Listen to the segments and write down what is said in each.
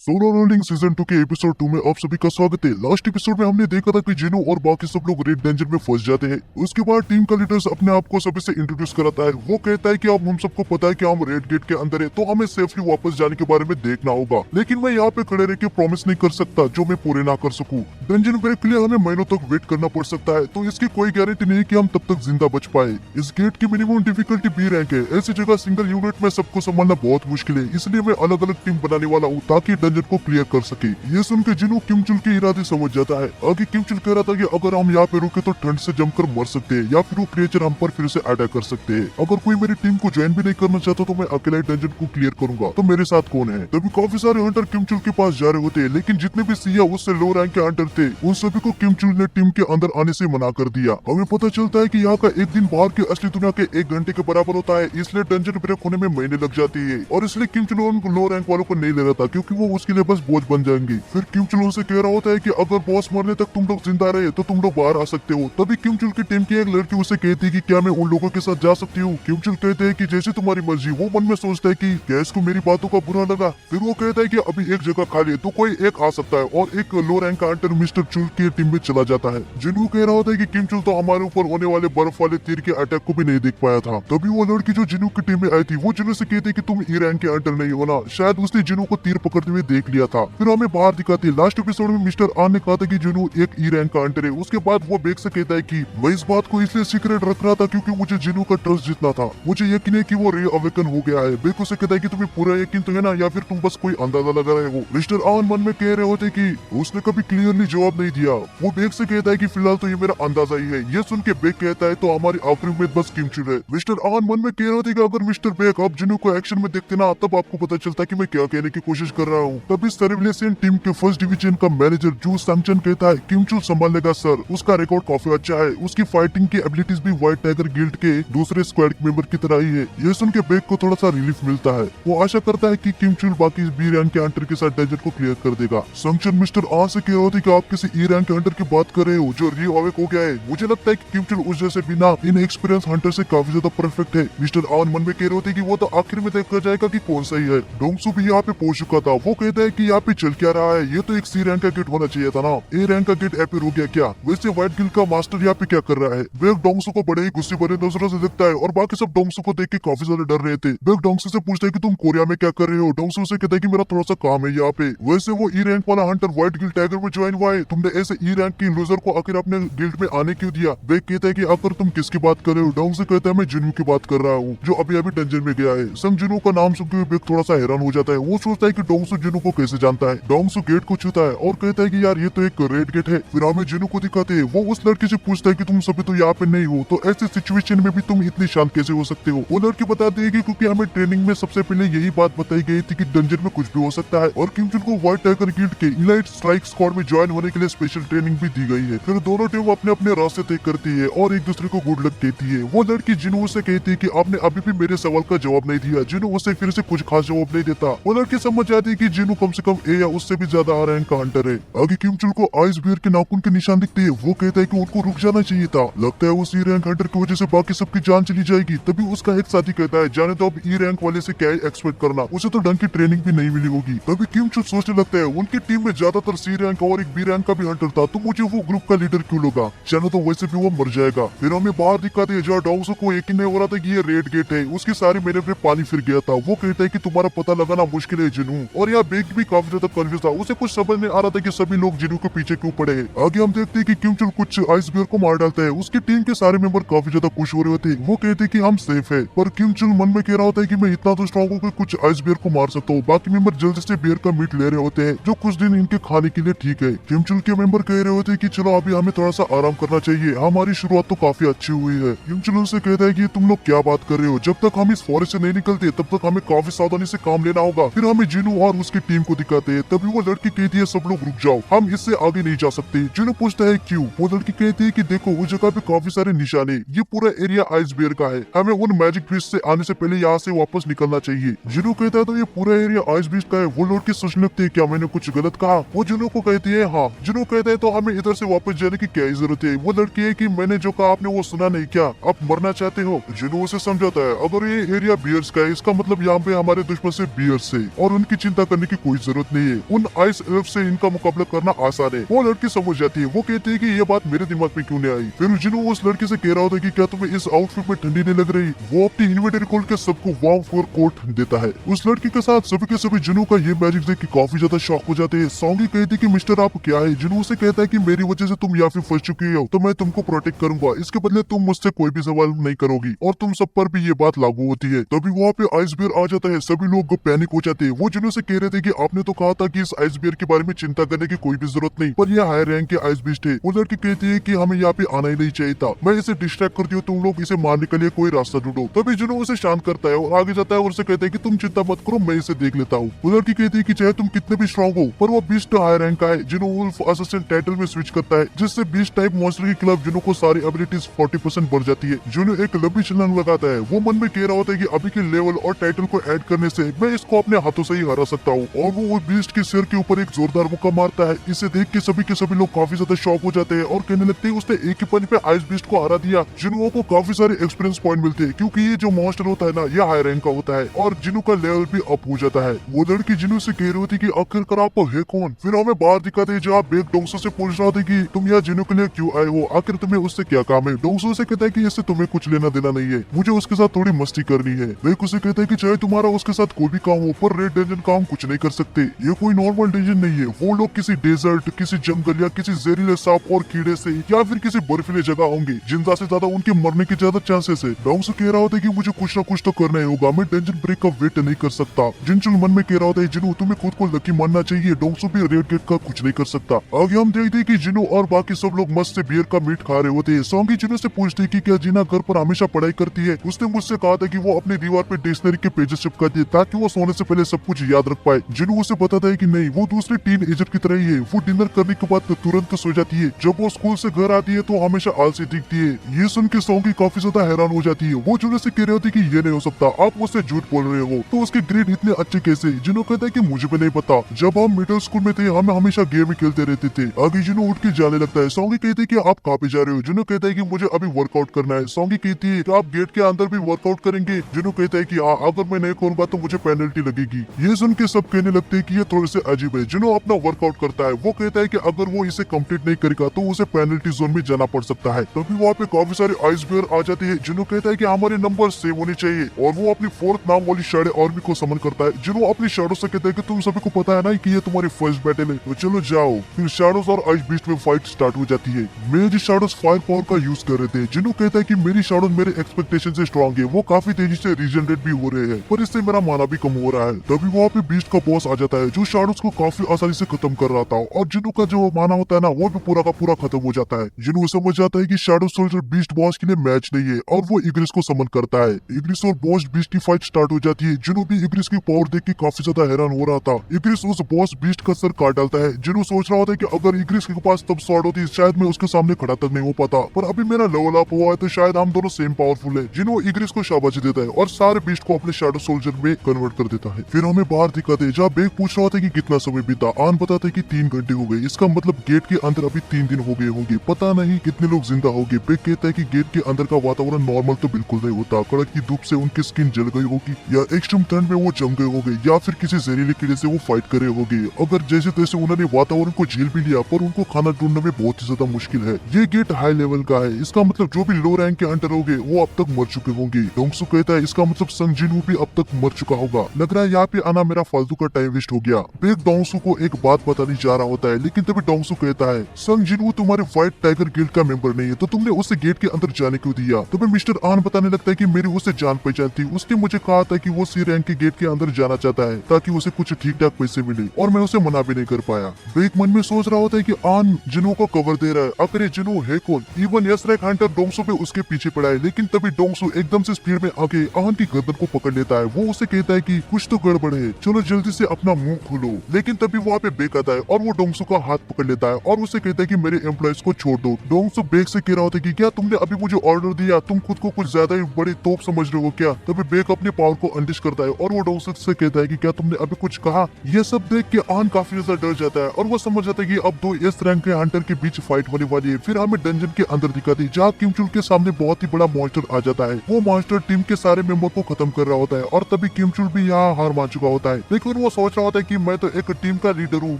Solo rolling season 2 के episode 2 में आप सभी का स्वागत है। लास्ट एपिसोड में हमने देखा था कि जिनो और बाकी सब लोग रेड डेंजर में फंस जाते हैं। उसके बाद टीम का लीडर्स अपने आप को सभी से इंट्रोड्यूस कराता है। वो कहता है कि अब हम सबको पता है कि हम रेड गेट के अंदर है, तो हमें सेफली वापस जाने के बारे में देखना होगा। लेकिन मैं यहाँ पे खड़े रह के प्रॉमिस नहीं कर सकता जो मैं पूरे ना कर सकूं। डंजन ब्रेक के लिए हमें महीनों तक वेट करना पड़ सकता है, तो इसकी कोई गारंटी नहीं कि हम तब तक जिंदा बच पाए। इस गेट की मिनिमम डिफिकल्टी बी रैंक है। ऐसी जगह सिंगल यूनिट में सबको संभालना बहुत मुश्किल है, इसलिए मैं अलग अलग टीम बनाने वाला हूँ ताकि डंजन को क्लियर कर सके। ये सुन के जिनो किमचुल के इरादे समझ जाता है। आगे किमचुल कह रहा था कि अगर हम यहाँ पे रुके तो ठंड से जमकर मर सकते हैं या फिर वो क्रिएचर हम पर फिर से अटैक कर सकते हैं। अगर कोई मेरी टीम को ज्वाइन भी नहीं करना चाहता तो मैं अकेला ही डंजन को क्लियर करूंगा, तो मेरे साथ कौन है। तभी काफी सारे हंटर किमचुल के पास जा रहे होते हैं, लेकिन जितने भी सिया उससे लो रैंक के हंटर थे उन सभी को किमचुल ने टीम के अंदर आने से मना कर दिया। हमें पता चलता है कि यहाँ का एक दिन बाहर की असली दुनिया के 1 घंटे के बराबर होता है, इसलिए डंजन ब्रेक होने में महीने लग जाती है। और इसलिए किमचुल उन लो रैंक वालों को नहीं ले रहा था, क्योंकि वो उसके लिए बस बोझ बन जाएंगे। फिर किमचुल उनसे कह रहा होता है कि अगर बॉस मरने तक तुम लोग जिंदा रहे तो तुम लोग बाहर आ सकते हो। तभी किमचुल की टीम की एक लड़की उसे कहती है कि क्या मैं उन लोगों के साथ जा सकती हूँ। किमचुल कहते हैं कि जैसे तुम्हारी मर्जी। वो मन में सोचता है कि क्या इसको मेरी बातों का बुरा लगा। फिर वो कहता है कि अभी एक जगह खाली है, तो कोई एक आ सकता है, और एक लो रैंक का हंटर मिस्टर चुल की टीम में चला जाता है। जिनको कह रहा होता है कि किमचुल तो हमारे ऊपर होने वाले बर्फ वाले तीर के अटैक को भी नहीं देख पाया था। तभी वो लड़की जो जिनू की टीम में आई थी वो जिनू से कहती है कि तुम ई रैंक के हंटर नहीं हो ना। शायद उसने जिनू को तीर पकड़ते हुए देख लिया था। फिर हमें बाहर दिखाते हैं। लास्ट एपिसोड में मिस्टर आन ने कहा था कि जिनू एक ई रैंक का हंटर है। उसके बाद वो बेक से कहता है कि मैं इस बात को इसलिए सीक्रेट रख रहा था क्योंकि मुझे जिनू का ट्रस्ट जीतना था। मुझे यकीन है कि वो रे अवेकन हो गया है। बेक उसे कहता है कि तुम्हें पूरा यकीन तो है ना, या फिर तुम बस कोई अंदाजा लगा रहे हो। मिस्टर आन मन में कह रहे होते कि उसने कभी क्लियरली जवाब नहीं दिया। वो बेक से कहता है कि फिलहाल तो ये मेरा अंदाजा ही है। ये सुन के बेक कहता है तो हमारी आखिरी उम्मीद बस किमचुल है। मिस्टर आन मन में कह रहे होते कि अगर मिस्टर बेक अब जिनू को एक्शन में देखते ना, तब आपको पता चलता कि मैं क्या कहने की कोशिश कर रहा हूँ। तभी सर्विलेंस टीम के फर्स्ट डिवीजन का मैनेजर जू सैंगचन कहता है किमचुल संभाल लेगा सर, उसका रिकॉर्ड काफी अच्छा है। उसकी फाइटिंग की एबिलिटीज भी व्हाइट टाइगर गिल्ड के दूसरे स्क्वाड मेंबर की तरह ही है। ये सुन के बेक को थोड़ा सा रिलीफ मिलता है। वो आशा करता है कि किमचुल बाकी बी रैंक के हंटर के साथ डेजर को क्लियर कर देगा। सैंगचन मिस्टर आन से कह रहे थे कि आप किसी ई रैंक के हंटर की बात कर रहे हो जो री अवेक हो गया है। मुझे लगता है कि किमचुल उस जैसे बिना इन एक्सपीरियंस हंटर से काफी ज्यादा परफेक्ट है। मिस्टर आन मन में कह रहे थे कि वो तो आखिर में देखा जाएगा कि कौन सा ही है। डोंगसू भी यहाँ पे पहुंच चुका था। वो कहता है कि यहाँ पे चल क्या रहा है, ये तो एक सी रैंक का गेट होना चाहिए था ना, ए रैंक का गेट एपिर हो गया क्या। वैसे व्हाइट गिल्ड का मास्टर यहाँ पे क्या कर रहा है। बेक डोंगसू को बड़े ही गुस्से भरे नजरों से देखता है और बाकी सब डोंगसू को देख के काफी ज्यादा डर रहे थे। बेक डोंगसू से पूछता है कि तुम कोरिया में क्या कर रहे हो। डोंगसू से कहता है कि मेरा थोड़ा सा काम है यहाँ पे। वैसे वो ई रैंक वाला हंटर व्हाइट गिल्ड टाइगर में ज्वाइन हुआ है, तुमने ऐसे ई रैंक की लूजर को आखिर अपने गिल्ड में आने क्यों दिया। बेक कहता है कि आखिर तुम किसकी बात कर रहे हो। डोंगसू कहता है मैं जिनू की बात कर रहा हूँ जो अभी अभी डंजन में गया है। संग जिनू का नाम सुनकर हुए बेक थोड़ा सा हैरान हो जाता है। वो सोचता है कि डोंगसू जिनू को कैसे जानता है। डोंगसू गेट को छूता है और कहता है कि यार ये तो एक रेड गेट है। फिर हमें जिनू को दिखाते हैं। वो उस लड़की से पूछता है कि तुम सभी तो यहाँ पे नहीं हो, तो ऐसे सिचुएशन में भी तुम इतनी शांत कैसे हो सकते हो। वो लड़की बता देगी क्योंकि हमें ट्रेनिंग में सबसे पहले यही बात बताई गई थी कि डंजन में कुछ भी हो सकता है, और किमचुल को व्हाइट टाइगर गिल्ड के इलाइट स्ट्राइक स्क्वाड में ज्वाइन होने के लिए स्पेशल ट्रेनिंग भी दी गई है। फिर दोनों टीम अपने अपने रास्ते तय करती है और एक दूसरे को गुड लक कहती है। वो लड़की जिनू से कहती है कि आपने अभी भी मेरे सवाल का जवाब नहीं दिया। जिनू उसे फिर से कुछ खास जवाब नहीं देता। वो लड़की समझ जाती है कि जिनू कम से कम ए या उससे भी ज्यादा आ रैंक का हंटर है। आगे किमचुल को आइस बियर के नाखून के निशान दिखते हैं। वो कहता है कि उनको रुक जाना चाहिए था। लगता है उस ई रैंक हंटर की वजह से बाकी सबकी जान चली जाएगी। तभी उसका एक साथी कहता है जाने तो अब ई रैंक वाले से क्या एक्सपेक्ट करना, उसे तो ढंग की ट्रेनिंग भी नहीं मिली होगी। तभी किमचुल सोचने लगता है उनकी टीम में ज्यादातर सी रैंक और एक बी रैंक का भी हंटर था, तो मुझे वो ग्रुप का लीडर क्यों लगा। जाने तो वैसे भी वो मर जाएगा। फिर हमें बाहर दिखाते हैं जहाँ डॉग्सो को यकीन नहीं हो रहा था कि ये रेड गेट है। उसकी सारी मेरे पे पानी फिर गया था। वो कहता है कि तुम्हारा पता लगाना मुश्किल है जिनू। और यहाँ बेक भी काफी ज्यादा कंफ्यूज था। उसे कुछ समझ नहीं आ रहा था कि सभी लोग जिनू के पीछे क्यों पड़े हैं। आगे हम देखते हैं कि किमचुल कुछ आइस बियर को मार डालता है। उसकी टीम के सारे मेंबर काफी ज्यादा खुश हो रहे होते हैं। वो कहते हैं कि हम सेफ है, पर किमचुल मन में कह रहा होता है कि मैं इतना तो स्ट्रॉन्ग हूँ कि कुछ आइस बियर को मार सकता हूँ। बाकी मेंबर जल्दी से बियर का मीट ले रहे होते हैं जो कुछ दिन इनके खाने के लिए ठीक है। किमचुल के मेंबर कह रहे होते हैं कि चलो अभी हमें थोड़ा सा आराम करना चाहिए, हमारी शुरुआत तो काफी अच्छी हुई है। किमचुल उनसे कहता है कि तुम लोग क्या बात कर रहे हो, जब तक हम इस फॉरेस्ट से नहीं निकलते तब तक हमें काफी सावधानी से काम लेना होगा। फिर हमें जिनू और उसकी टीम को दिखाते हैं। तभी वो लड़की कहती है सब लोग रुक जाओ, हम इससे आगे नहीं जा सकते। जिनू पूछता है क्यों। वो लड़की कहती है कि देखो उस जगह पे काफी सारे निशाने, ये पूरा एरिया आइस बियर का है, हमें उन मैजिक बीस्ट से आने से पहले यहाँ से वापस निकलना चाहिए। जिनू कहता है तो ये पूरा एरिया आइस बीस्ट का है। वो लड़की सोचने लगती है क्या मैंने कुछ गलत कहा। वो जिनू को कहती है हाँ जिन्हों कहता है तो हमें इधर से वापस जाने की क्या जरूरत है। वो लड़की है कि मैंने जो कहा आपने वो सुना नहीं क्या, आप मरना चाहते हो। जिन्हों उसे समझाता है अगर ये एरिया बियर्स का है इसका मतलब यहाँ पे हमारे दुश्मन से बियर्स है और उनकी चिंता करने की कोई जरूरत नहीं है। उन आइस एल्फ से इनका मुकाबला करना आसान है। वो लड़की समझ जाती है। वो कहती है कि ये बात मेरे दिमाग में क्यों नहीं आई। फिर जिन्हों उस लड़की से कह रहा होता है कि क्या तुम्हें इस आउटफिट में ठंडी नहीं लग रही। वो अपनी इन्वेंटरी खोल के सबको वार्म फर कोट देता है। उस लड़की के साथ सभी के सभी जिन्हों का ये मैजिक देख के काफी ज्यादा शॉक हो जाते हैं। सॉन्गी कहती है कि मिस्टर आप क्या है। जिन्हों से कहता है कि मेरी वजह से तुम यहाँ पे फंस चुकी हो तो मैं तुमको प्रोटेक्ट करूंगा, इसके बदले तुम मुझसे कोई भी सवाल नहीं करोगी और तुम सब पर भी ये बात लागू होती है। तभी वहाँ पे आइस बियर आ जाता है। सभी लोग पैनिक हो जाते हैं। वो जिन्हों से कह रहे थे कि आपने तो कहा था कि इस आइस बियर के बारे में चिंता करने की कोई भी जरूरत नहीं, पर यह हाई रैंक के आइस बीस्ट है। वो लड़की कहती है कि हमें यहाँ पे आना ही नहीं चाहिए था, मैं इसे डिस्ट्रैक्ट करती हूँ, तुम लोग इसे मारने के लिए कोई रास्ता ढूंढो। तभी जिन्हों उसे शांत करता है और आगे जाता है और उसे कहता है कि तुम चिंता मत करो, मैं इसे देख लेता हूँ। वो लड़की कहती है कि चाहे तुम कितने भी स्ट्रॉन्ग हो पर वो बीस्ट हाई रैंक का है। जिन्हों वुल्फ असिस्टेंट टाइटल में स्विच करता है जिससे बीस्ट टाइप मॉन्स्टर के खिलाफ जिन्हों को सारी एबिलिटीज 40% बढ़ जाती है। जिन्हों एक लंबी छलांग लगाता है। वो मन में कह रहा होता है कि अभी के लेवल और टाइटल को ऐड करने से मैं इसको अपने हाथों से ही हरा सकता हूँ और वो बीस्ट के सिर के ऊपर एक जोरदार मुक्का मारता है। इसे देख के सभी लोग काफी ज्यादा शॉक हो जाते हैं और कहने लगते हैं उसने एक ही पंच पे आइस बीस्ट को हरा दिया। जिन्हों को काफी सारे एक्सपीरियंस पॉइंट मिलते हैं क्योंकि ये जो मॉन्स्टर होता है ना ये हाई रैंक का होता है और जिन्हों का लेवल भी अप हो जाता है। वो लड़की जिन्हों से कह रही होती कि आखिरकार आप है कौन। फिर हमें बाहर दिखाते हैं जहाँ बेग डोंगसो से पूछ रहा था कि तुम यहाँ जिन्हों के लिए क्यों आए हो, आखिर तुम्हें उससे क्या काम है। डोंगसो से कहता है कि इससे तुम्हें कुछ लेना देना नहीं है, मुझे उसके साथ थोड़ी मस्ती करनी है। बेग उसे कहता है कि चाहे तुम्हारा उसके साथ कोई भी काम हो पर रेड डेंजन का हम कुछ नहीं कर सकते, ये कोई नॉर्मल डेंजन नहीं है। वो लोग किसी डेजर्ट, किसी जंगल या किसी जहरीले सांप और कीड़े से या फिर किसी बर्फीली जगह होंगे जिंदा से ज्यादा उनके मरने के ज्यादा चांसेस है। डोंगसो कह रहा होता है कि मुझे कुछ ना कुछ तो करना ही होगा, मैं डेंजन ब्रेक का वेट नहीं कर सकता। जिनचुन मन में कह रहा होता है जिन्हों तुम्हें खुद को लकी मानना चाहिए, डोंगसो भी रेड गेट का कुछ नहीं कर सकता। आगे हम देखते हैं कि जिन्हों और बाकी सब लोग मस्त से बियर का मीट खा रहे होते हैं। सॉन्गी जिन्हों से पूछती है कि क्या जीना घर पर हमेशा पढ़ाई करती है। उसने मुझसे कहा था कि वो अपनी दीवार पे डिक्शनरी के पेजेस चिपकाती है ताकि वो सोने से पहले सब कुछ याद रख पाए। जिन्हों उसे बताता है कि नहीं, वो दूसरे टीन एजर की तरह ही है, वो डिनर करने के बाद तुरंत सो जाती है। जब वो स्कूल से घर आती है तो हमेशा आलसी दिखती है। ये सुन के सॉन्गी काफी ज्यादा हैरान हो जाती है। वो जिन्हों से कह रहे होती है कि ये नहीं हो सकता, आप मुझसे झूठ बोल रहे हो, तो उसके ग्रेड इतने अच्छे कैसे। जिन्हों कहता है कि मुझे भी नहीं पता, जब हम मिडिल स्कूल में थे हम हमेशा गेम ही खेलते रहते थे। आगे जिन्हों उठ के जाने लगता है। सॉन्गी कहती है कि आप कहाँ पे जा रहे हो। जिन्हों कहता है कि मुझे अभी वर्कआउट करना है। सॉन्गी कहती है कि आप गेट के अंदर भी वर्कआउट करेंगे। जिन्हों कहता है कि हाँ, अगर मैं नहीं करूंगा तो मुझे पेनल्टी लगेगी। ये सुन के सब कहने लगते हैं कि ये थोड़े से अजीब है। जिन्हों अपना वर्कआउट करता है। वो कहता है कि अगर वो इसे कंप्लीट नहीं करेगा तो उसे पेनल्टी जोन में जाना पड़ सकता है। तभी वहाँ पे काफी सारे आइस बियर आ जाते हैं। जिन्हों कहता है कि हमारे नंबर सेम होने चाहिए और वो अपनी फोर्थ नाम वाली शैडो आर्मी को समन करता है। जिन्हों अपनी शैडो से कहता है कि तुम सभी को पता है ना कि ये तुम्हारी फर्स्ट बैटल है, तो चलो जाओ। फिर शैडोज और आइस बीस्ट में फाइट स्टार्ट हो जाती है। मेरी शैडोज फायर पावर का यूज कर रहे थे। जिन्हों कहता है कि मेरी शैडोज मेरे एक्सपेक्टेशन से स्ट्रॉन्ग है, वो काफी तेजी से रीजनरेट भी हो रहे हैं, पर इससे मेरा माना भी कम हो रहा है। तभी वहाँ पे बीस्ट का बॉस आ जाता है जो शैडोज को काफी आसानी से खत्म कर रहा था और जिन्हों का जो माना होता है ना वो भी पूरा का पूरा खत्म हो जाता है। जिन्हों समझ जाता है कि शैडो सोल्जर बीस्ट बॉस के लिए मैच नहीं है और वो इग्रिस को समन करता है। इग्रिस और बॉस बीस्ट की फाइट स्टार्ट हो जाती है। जिन्हों भी इग्रिस की पावर देख के काफी ज्यादा हैरान हो रहा था। इग्रिस उस बॉस बीस्ट का सर काट डालता है। जिन्हों सोच रहा होता है कि अगर इग्रिस के पास तब स्वॉर्ड होती शायद मैं उसके सामने खड़ा तक नहीं हो पाता, पर अभी मेरा लेवल अप हुआ है तो शायद हम दोनों सेम पावरफुल है। जिन्हों इग्रिस को शाबाशी देता है और सारे बीस्ट को अपने शैडो सोल्जर में कन्वर्ट कर देता है। फिर हमें बाहर दिखाते हैं जहाँ बेग पूछ रहा होता है कि कितना समय बीता। आन बताता है कि 3 घंटे हो गए, इसका मतलब गेट के अंदर अभी 3 दिन हो गए होंगे, पता नहीं कितने लोग जिंदा होंगे। बेग कहता है कि गेट के अंदर का वातावरण नॉर्मल तो बिल्कुल नहीं होता, कड़क की धूप से उनकी स्किन जल गई होगी या एक्सट्रीम ठंड में वो जम गए होंगे या फिर किसी जहरीले कीड़े से वो फाइट करे होंगे। अगर जैसे तैसे उन्होंने वातावरण को झेल भी लिया पर उनको खाना ढूंढने में बहुत ही ज्यादा मुश्किल है। ये गेट हाई लेवल का है, इसका मतलब जो भी लो रैंक के अंडर होंगे वो अब तक मर चुके होंगे। डोंगसू कहता है इसका मतलब संग जिनवू भी अब तक मर चुका होगा, लग रहा है यहाँ पे आना मेरा फालतू का टाइम वेस्ट हो गया। बेग डोंगसू को एक बात बताने जा रहा होता है लेकिन तभी डोंगसू कहता है संग जिनवू तुम्हारे व्हाइट टाइगर गिल्ड का मेंबर नहीं है तो तुमने उसे गेट के अंदर जाने क्यों दिया। तभी मिस्टर आन बताने लगता है कि मेरी उससे जान पहचान थी, उसने मुझे कहा था कि वो सी रैंक के गेट के अंदर जाना चाहता है ताकि उसे कुछ ठीक ठाक पैसे मिले और मैं उसे मना भी नहीं कर पाया। बेग मन में सोच रहा होता है कि आन जिनो को कवर दे रहा है, आखिर जिनो है कौन। Even yes rack Hunter Dongsu पे उसके पीछे पड़ा है लेकिन तभी डोंगसू एकदम से स्पीड में आके आन की गर्दन को पकड़ लेता है। वो उसे कहता है कि कुछ तो गड़बड़ है, चलो जल्दी से अपना मुंह खोलो। लेकिन तभी वहाँ पे बेग आता है और वो डोंगसू का हाथ पकड़ लेता है और उसे कहता है कि मेरे एम्प्लॉइज को छोड़ दो। डोंगसू बेग से कह रहा होता है कि क्या तुमने अभी मुझे ऑर्डर दिया, तुम खुद को कुछ ज्यादा ही बड़े तोप समझ रहे हो क्या। तभी बेग अपने पावर को अनलिश करता है और वो डोंगसू से कहता है कि क्या तुमने अभी कुछ कहा। यह सब देख के आन काफी ज्यादा डर जाता है और वो समझ समझ जाता है कि अब दो एस रैंक के हंटर के बीच फाइट होने वाली है। फिर हमें डंजन के अंदर दिखाते हैं जहाँ किम चुल के सामने बहुत ही बड़ा मॉन्स्टर आ जाता है। वो मॉन्स्टर टीम के सारे मेंबर को खत्म कर रहा होता है और तभी किम चुल भी यहाँ हार मान चुका होता है। लेकिन वो सोच रहा होता है कि मैं तो एक टीम का लीडर हूँ,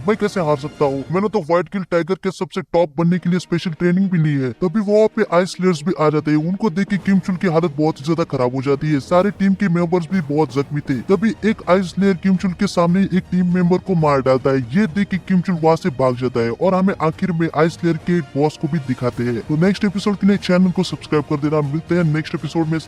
मैं कैसे हार सकता हूँ, मैंने तो व्हाइट किल टाइगर के सबसे टॉप बनने के लिए स्पेशल ट्रेनिंग भी ली है। तभी वहाँ पे आइस लेयर्स भी आ जाते हैं। उनको देख के किम चुल की हालत बहुत ही ज्यादा खराब हो जाती है। सारे टीम के मेंबर्स भी बहुत जख्मी थे। तभी एक आइस लेयर किम चुल के सामने एक टीम मेंबर को मार डालता है। ये देख के किम चुल वहाँ से भाग जाता है और हमें आखिर में आइस लेयर के बॉस को भी दिखाते हैं। तो नेक्स्ट एपिसोड के लिए चैनल को सब्सक्राइब कर देना। मिलते हैं नेक्स्ट एपिसोड में।